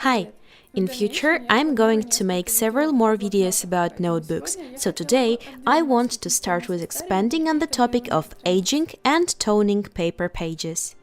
Hi! In future, I'm going to make several more videos about notebooks, so today I want to start with expanding on the topic of aging and toning paper pages.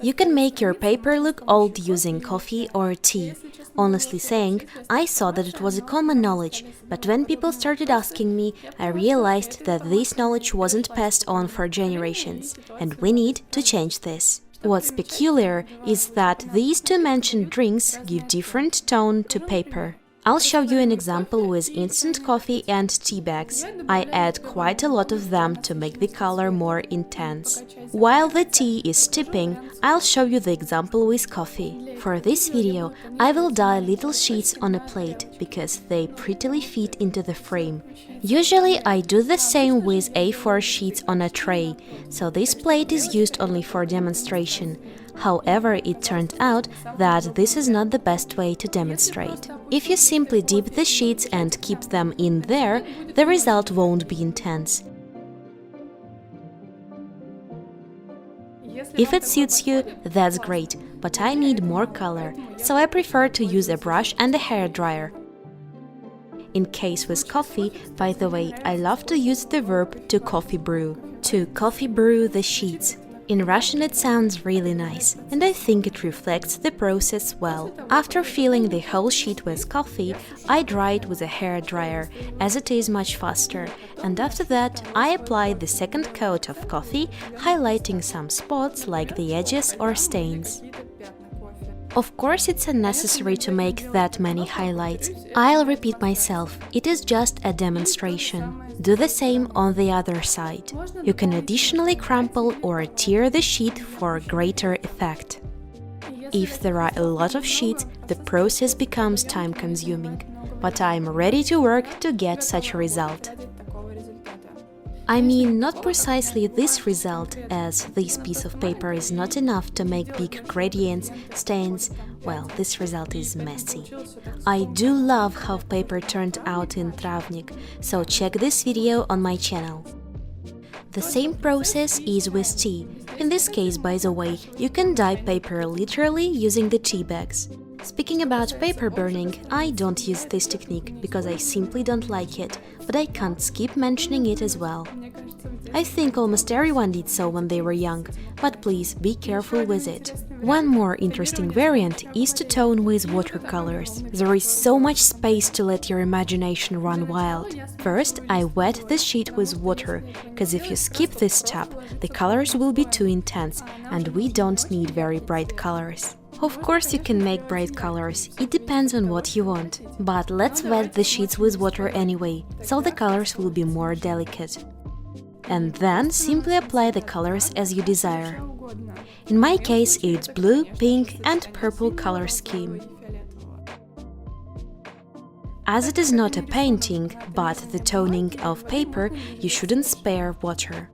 You can make your paper look old using coffee or tea. Honestly saying, I thought that it was a common knowledge, but when people started asking me, I realized that this knowledge wasn't passed on for generations, and we need to change this. What's peculiar is that these two mentioned drinks give different tone to paper. I'll show you an example with instant coffee and tea bags. I add quite a lot of them to make the color more intense. While the tea is steeping, I'll show you the example with coffee. For this video, I will dye little sheets on a plate, because they prettily fit into the frame. Usually I do the same with A4 sheets on a tray, so this plate is used only for demonstration. However, it turned out that this is not the best way to demonstrate. If you simply dip the sheets and keep them in there, the result won't be intense. If it suits you, that's great, but I need more color, so I prefer to use a brush and a hairdryer. In case with coffee, by the way, I love to use the verb to coffee brew. To coffee brew the sheets. In Russian it sounds really nice, and I think it reflects the process well. After filling the whole sheet with coffee, I dry it with a hairdryer, as it is much faster, and after that I apply the second coat of coffee, highlighting some spots like the edges or stains. Of course, it's unnecessary to make that many highlights. I'll repeat myself, it is just a demonstration. Do the same on the other side. You can additionally crumple or tear the sheet for greater effect. If there are a lot of sheets, the process becomes time-consuming, but I'm ready to work to get such a result. I mean, not precisely this result, as this piece of paper is not enough to make big gradients, stains. Well, this result is messy. I do love how paper turned out in Travnik, so check this video on my channel. The same process is with tea. In this case, by the way, you can dye paper literally using the tea bags. Speaking about paper burning, I don't use this technique because I simply don't like it, but I can't skip mentioning it as well. I think almost everyone did so when they were young, but please be careful with it. One more interesting variant is to tone with watercolors. There is so much space to let your imagination run wild. First, I wet the sheet with water, because if you skip this step, the colors will be too intense, and we don't need very bright colors. Of course you can make bright colors, it depends on what you want. But let's wet the sheets with water anyway, so the colors will be more delicate. And then simply apply the colors as you desire. In my case, it's blue, pink and purple color scheme. As it is not a painting, but the toning of paper, you shouldn't spare water.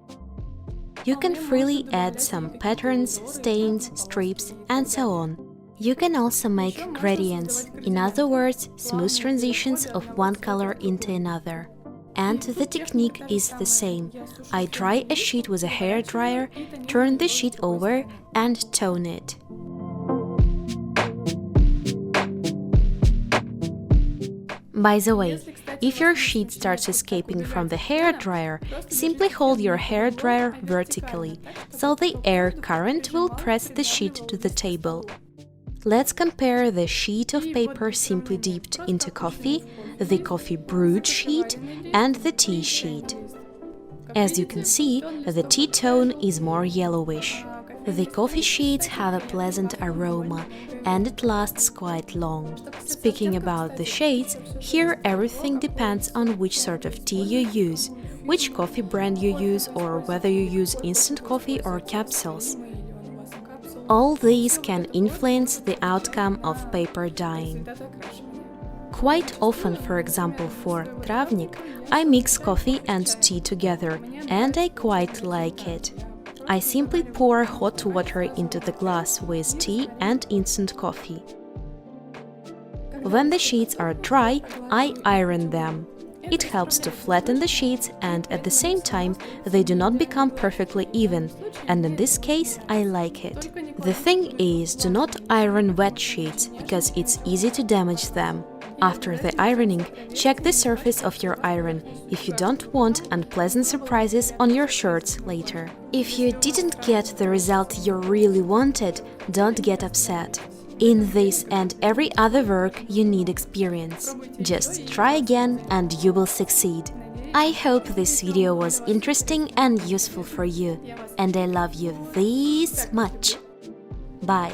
You can freely add some patterns, stains, strips, and so on. You can also make gradients, in other words, smooth transitions of one color into another. And the technique is the same. I dry a sheet with a hairdryer, turn the sheet over and tone it. By the way, if your sheet starts escaping from the hairdryer, simply hold your hairdryer vertically, so the air current will press the sheet to the table. Let's compare the sheet of paper simply dipped into coffee, the coffee brewed sheet, and the tea sheet. As you can see, the tea tone is more yellowish. The coffee sheets have a pleasant aroma, and it lasts quite long. Speaking about the shades, here everything depends on which sort of tea you use, which coffee brand you use, or whether you use instant coffee or capsules. All these can influence the outcome of paper dyeing. Quite often, for example for Travnik, I mix coffee and tea together, and I quite like it. I simply pour hot water into the glass with tea and instant coffee. When the sheets are dry, I iron them. It helps to flatten the sheets and at the same time they do not become perfectly even, and in this case I like it. The thing is, do not iron wet sheets because it's easy to damage them. After the ironing, check the surface of your iron if you don't want unpleasant surprises on your shirts later. If you didn't get the result you really wanted, don't get upset. In this and every other work you need experience. Just try again and you will succeed. I hope this video was interesting and useful for you, and I love you this much. Bye!